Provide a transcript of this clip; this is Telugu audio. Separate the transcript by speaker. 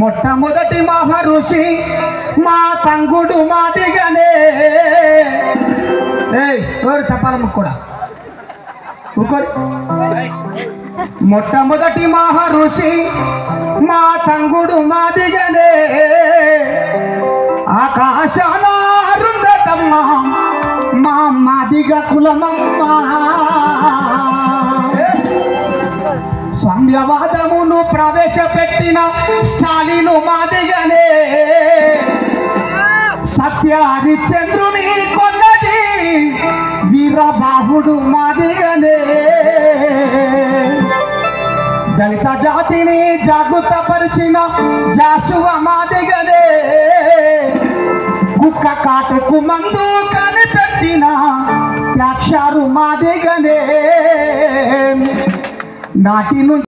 Speaker 1: మొట్టమొదటి మహర్షి మా తంగుడు మాదిగనే ఎవరు తపాలమ్మ కూడా మొట్టమొదటి మహర్షి మా తంగుడు మాదిగనే ఆకాశాన అరుంధతమ్మ మా మాదిగ కులమమ్మ సామ్యవాదమును ప్రవేశపెట్టిన స్టాలిను మాదిగనే సత్యాది చంద్రుని కొన్నది వీరబాహుడు మాదిగనే దళిత జాతిని జాగృతపరిచిన జాషువ మాదిగనే కుక్క కాటుకు మందు కనిపెట్టిన యాక్షారు మాదిగనే నాటి